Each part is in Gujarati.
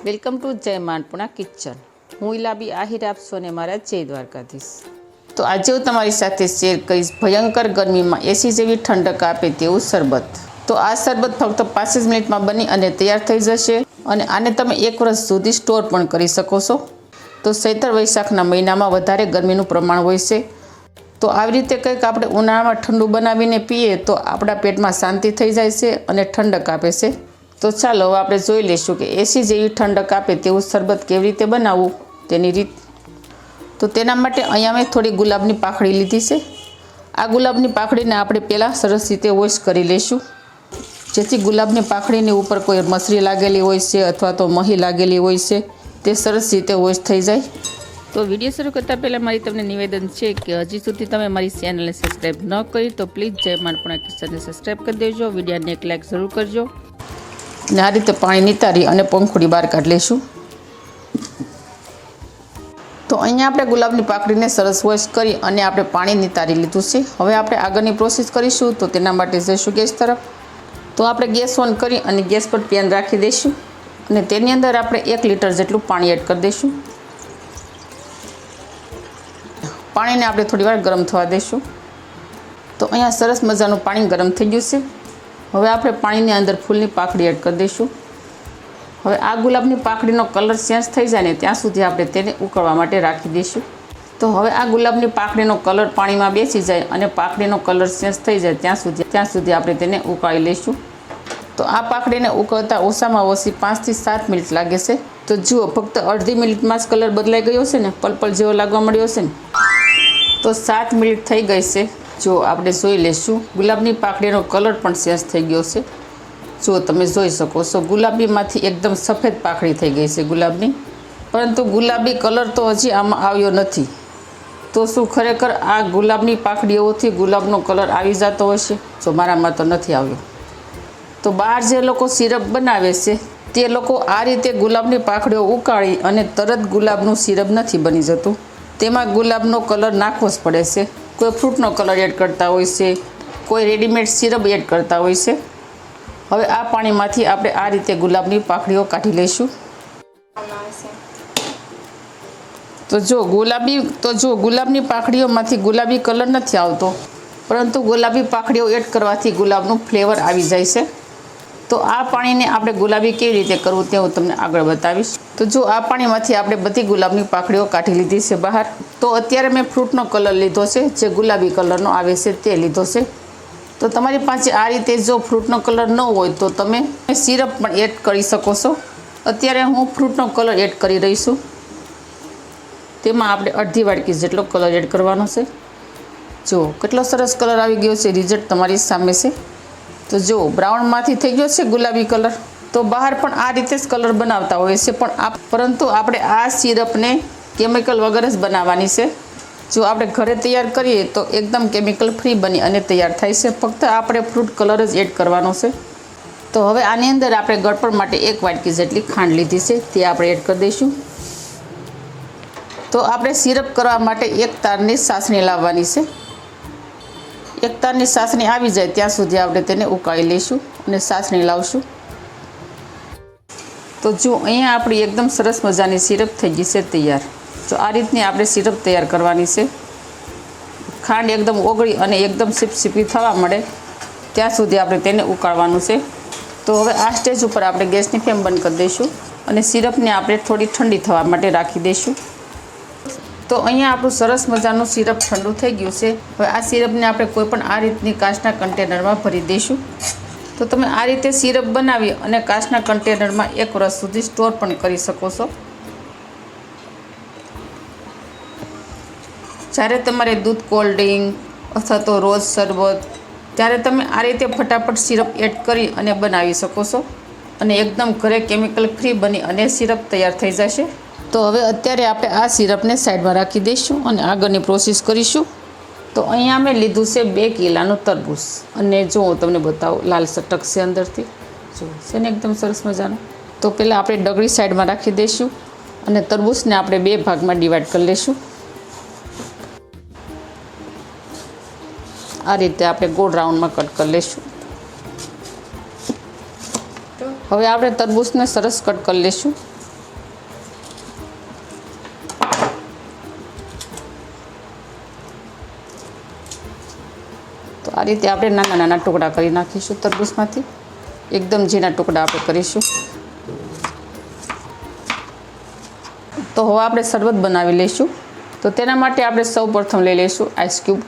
વેલકમ ટુ જય માનપુણા કિચન. હું ઇલાબી આહિર આપશો અને મારા જય દ્વારકાધીશ. તો આજે હું તમારી સાથે શેર કરીશ ભયંકર ગરમીમાં એસી જેવી ઠંડક આપે તેવું શરબત. તો આ શરબત ફક્ત 5 જ મિનિટમાં બની અને તૈયાર થઈ જશે અને આને તમે 1 વર્ષ સુધી સ્ટોર પણ કરી શકો છો. તો ચૈત્ર વૈશાખના મહિનામાં વધારે ગરમીનું પ્રમાણ હોય છે. તો આવી રીતે કંઈક આપણે ઉનાળામાં ઠંડુ બનાવીને પીએ તો આપણા પેટમાં શાંતિ થઈ જાય છે અને ઠંડક આપે છે. તો ચાલો હવે આપણે જોઈ લઈશું કે એસી જેવી ઠંડક આપે તેવું શરબત કેવી રીતે બનાવવું તેની રીત. તો તેના માટે અહીંયા મેં થોડી ગુલાબની પાંખડી લીધી છે. આ ગુલાબની પાંખડીને આપણે પહેલાં સરસ રીતે વોશ કરી લઈશું, જેથી ગુલાબની પાંખડીની ઉપર કોઈ મસરી લાગેલી હોય છે અથવા તો મહી લાગેલી હોય છે તે સરસ રીતે વોશ થઈ જાય. તો વિડીયો શરૂ કરતાં પહેલાં મારી તમને નિવેદન છે કે હજી સુધી તમે મારી ચેનલને સબસ્ક્રાઈબ ન કરી તો પ્લીઝ જય માનપુણા કિચનને સબસ્ક્રાઈબ કરી દેજો, વિડીયોને એક લાઇક જરૂર કરજો. અને આ રીતે પાણી નિતારી અને પંખુડી બહાર કાઢી લઈશું. તો અહીંયા આપણે ગુલાબની પાંખડીને સરસ વોશ કરી અને આપણે પાણી નિતારી લીધું છે. હવે આપણે આગળની પ્રોસેસ કરીશું. તો તેના માટે જઈશું ગેસ તરફ. તો આપણે ગેસ ઓન કરી અને ગેસ પર પેન રાખી દઈશું અને તેની અંદર આપણે 1 લીટર જેટલું પાણી એડ કરી દઈશું. પાણીને આપણે થોડી વાર ગરમ થવા દઈશું. તો અહીંયા સરસ મજાનું પાણી ગરમ થઈ ગયું છે. હવે આપણે પાણીની અંદર ફૂલની પાંખડી એડ કરી દઈશું. હવે આ ગુલાબની પાંખડીનો કલર ચેન્જ થઈ જાય ને ત્યાં સુધી આપણે તેને ઉકળવા માટે રાખી દઈશું. તો હવે આ ગુલાબની પાંખડીનો કલર પાણીમાં બેસી જાય અને પાંખડીનો કલર ચેન્જ થઈ જાય ત્યાં સુધી આપણે તેને ઉકાળી લઈશું. તો આ પાંખડીને ઉકળતા ઓછામાં ઓછી 5 થી 7 મિનિટ લાગે છે. તો જુઓ, ફક્ત અડધી મિનિટમાં જ કલર બદલાઈ ગયો છે ને, પર્પલ જેવો લાગવા મળ્યો છે ને. તો 7 મિનિટ થઈ ગઈ છે. જો આપણે જોઈ લઈશું, ગુલાબની પાંખડીનો કલર પણ ચેન્જ થઈ ગયો છે. જો તમે જોઈ શકો છો, ગુલાબીમાંથી એકદમ સફેદ પાંખડી થઈ ગઈ છે ગુલાબની. પરંતુ ગુલાબી કલર તો હજી આમાં આવ્યો નથી. તો શું ખરેખર આ ગુલાબની પાંખડીઓથી ગુલાબનો કલર આવી જતો હશે? જો મારામાં તો નથી આવ્યો. તો બહાર જે લોકો સિરપ બનાવે છે તે લોકો આ રીતે ગુલાબની પાંખડીઓ ઉકાળી અને તરત ગુલાબનું સિરપ નથી બની જતું. તેમાં ગુલાબનો કલર નાખવો જ પડે છે. કોઈ ફ્રૂટનો કલર એડ કરતા હોય છે, કોઈ રેડીમેડ સિરપ એડ કરતા હોય છે. હવે આ પાણીમાંથી આપણે આ રીતે ગુલાબની પાંખડીઓ કાઢી લઈશું. તો જો ગુલાબની પાંખડીઓમાંથી ગુલાબી કલર નથી આવતો, પરંતુ ગુલાબી પાંખડીઓ એડ કરવાથી ગુલાબનું ફ્લેવર આવી જાય છે. તો આ પાણીને આપણે ગુલાબી કેવી રીતે કરવું તે હું તમને આગળ બતાવીશ. તો જો આ પાણીમાંથી આપણે બધી ગુલાબની પાંખડીઓ કાઢી લીધી છે બહાર. તો અત્યારે મેં ફ્રૂટનો કલર લીધો છે, જે ગુલાબી કલરનો આવે છે તે લીધો છે. તો તમારી પાસે આ રીતે જો ફ્રૂટનો કલર ન હોય તો તમે સિરપ પણ એડ કરી શકો છો. અત્યારે હું ફ્રૂટનો કલર એડ કરી રહી છું. તેમાં આપણે અડધી વાટકી જેટલો કલર એડ કરવાનો છે. જો કેટલો સરસ કલર આવી ગયો છે, રિઝલ્ટ તમારી સામે છે. તો જો બ્રાઉનમાંથી થઈ ગયો છે ગુલાબી કલર. તો બહાર પણ આ રીતે જ કલર બનાવતા હોય છે, પરંતુ આપણે આ સિરપને કેમિકલ વગર જ બનાવવાની છે. જો આપણે ઘરે તૈયાર કરીએ તો એકદમ કેમિકલ ફ્રી બની અને તૈયાર થાય છે. ફક્ત આપણે ફ્રૂટ કલર જ એડ કરવાનો છે. તો હવે આની અંદર આપણે ગળપણ માટે 1 વાટકી જેટલી ખાંડ લીધી છે તે આપણે એડ કરી દઈશું. તો આપણે સિરપ કરવા માટે 1 તારની ચાસણી લાવવાની છે. 1 તારની ચાસણી આવી જાય ત્યાં સુધી આપણે તેને ઉકાળી લઈશું અને ચાસણી લાવશું. તો જો અહીંયા આપણી એકદમ સરસ મજાની સિરપ થઈ ગઈ છે તૈયાર. તો આ રીતની આપણે સિરપ તૈયાર કરવાની છે. ખાંડ એકદમ ઓગળી અને એકદમ સીપસીપી થવા મળે ત્યાં સુધી આપણે તેને ઉકાળવાનું છે. તો હવે આ સ્ટેજ ઉપર આપણે ગેસની ફ્લેમ બંધ કરી દઈશું અને સિરપને આપણે થોડી ઠંડી થવા માટે રાખી દઈશું. તો અહીંયા આપણું સરસ મજાનું સિરપ ઠંડુ થઈ ગયું છે. હવે આ સિરપને આપણે કોઈપણ આ રીતની કાચના કન્ટેનરમાં ભરી દઈશું. તો તમે આ રીતે સિરપ બનાવી અને કાચના કન્ટેનરમાં 1 વર્ષ સુધી સ્ટોર પણ કરી શકો છો. જ્યારે તમારે દૂધ કોલ્ડ ડ્રિંક અથવા તો રોજ શરબત, ત્યારે તમે આ રીતે ફટાફટ સિરપ એડ કરી અને બનાવી શકો છો અને એકદમ ઘરે કેમિકલ ફ્રી બની અને સિરપ તૈયાર થઈ જશે. તો હવે અત્યારે આપણે આ સિરપને સાઈડમાં રાખી દઈશું અને આગળની પ્રોસેસ કરીશું. તો અહીંયા મેં લીધું છે 2 કિલોનું તરબૂચ અને જો હું તમને બતાવું, લાલ સટક છે અંદરથી. જો છે ને એકદમ સરસ મજાનું. તો પહેલાં આપણે ડગરી સાઈડમાં રાખી દઈશું અને તરબૂચને આપણે 2 ભાગમાં ડિવાઈડ કરી લઈશું. આ રીતે આપણે ગોળ રાઉન્ડમાં કટ કરી લઈશું. હવે આપણે તરબૂચને સરસ કટ કરી લઈશું. આ રીતે આપણે નાના નાના ટુકડા કરી નાખીશું તરબૂચમાંથી. એકદમ ઝીણા ટુકડા આપણે કરીશું. તો હવે આપણે શરબત બનાવી લઈશું. તો તેના માટે આપણે સૌ પ્રથમ લઈ લઈશું આઈસ ક્યુબ.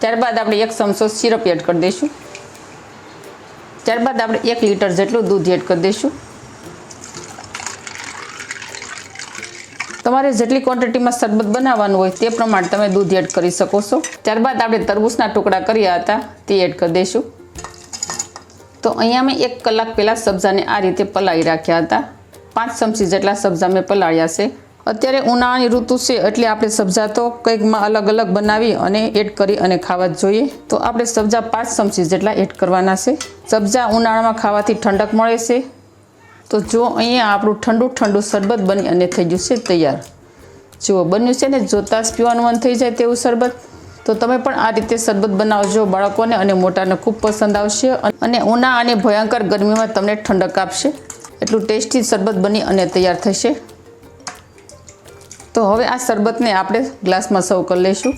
ત્યારબાદ આપણે 1 ચમચો સિરપ એડ કરી દઈશું. ત્યારબાદ આપણે 1 લીટર જેટલું દૂધ એડ કરી દઈશું. તમારે જેટલી ક્વોન્ટિટીમાં શરબત બનાવવાનું હોય તે પ્રમાણે તમે દૂધ એડ કરી શકો છો. ત્યારબાદ આપણે તરબૂચના ટુકડા કર્યા હતા તે એડ કરી દઈશું. તો અહીંયા મેં 1 કલાક પહેલાં સબ્જાને આ રીતે પલાળી રાખ્યા હતા. 5 ચમચી જેટલા સબ્જા મેં પલાળ્યા છે. અત્યારે ઉનાળાની ઋતુ છે એટલે આપણે સબ્જા તો કંઈકમાં અલગ અલગ બનાવી અને એડ કરી અને ખાવા જ જોઈએ. તો આપણે સબ્જા 5 ચમચી જેટલા એડ કરવાના છે. સબ્જા ઉનાળામાં ખાવાથી ઠંડક મળે છે. તો જો અહીંયા આપણું ઠંડુ ઠંડુ શરબત બની અને થઈ ગયું છે તૈયાર. જો બન્યું છે ને, જોતાં જ પીવાનું મન થઈ જાય તેવું શરબત. તો તમે પણ આ રીતે શરબત બનાવજો. બાળકોને અને મોટાને ખૂબ પસંદ આવશે અને ઉનાળા અને ભયંકર ગરમીમાં તમને ઠંડક આપશે. એટલું ટેસ્ટી શરબત બની અને તૈયાર થશે. તો હવે આ શરબતને આપણે ગ્લાસમાં સર્વ કરી લઈશું.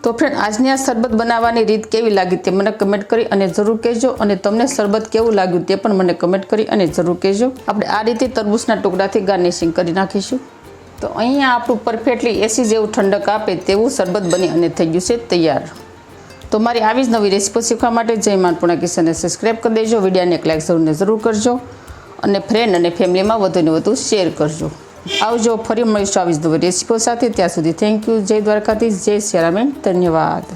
તો ફ્રેન્ડ, આજની આ શરબત બનાવવાની રીત કેવી લાગી તે મને કમેન્ટ કરી અને જરૂર કહેજો. અને તમને શરબત કેવું લાગ્યું તે પણ મને કમેન્ટ કરી અને જરૂર કહેજો. આપણે આ રીતે તરબૂચના ટુકડાથી ગાર્નિશિંગ કરી નાખીશું. તો અહીંયા આપણું પરફેક્ટલી એસી જેવું ઠંડક આપે તેવું શરબત બની અને થઈ ગયું છે તૈયાર. તો મારી આવી જ નવી રેસીપી શીખવા માટે જય માં અન્નપૂર્ણા કિચનને સબસ્ક્રાઈબ કરી દેજો. વિડીયોને એક લાઈક જરૂર કરજો અને ફ્રેન્ડ અને ફેમિલીમાં વધુને વધુ શેર કરજો. આવજો, ફરી મળીશું આવી જ નવી રેસીપીઓ સાથે. ત્યાં સુધી થેન્ક યુ. જય દ્વારકાધીશ, જય સિયારામ. ધન્યવાદ.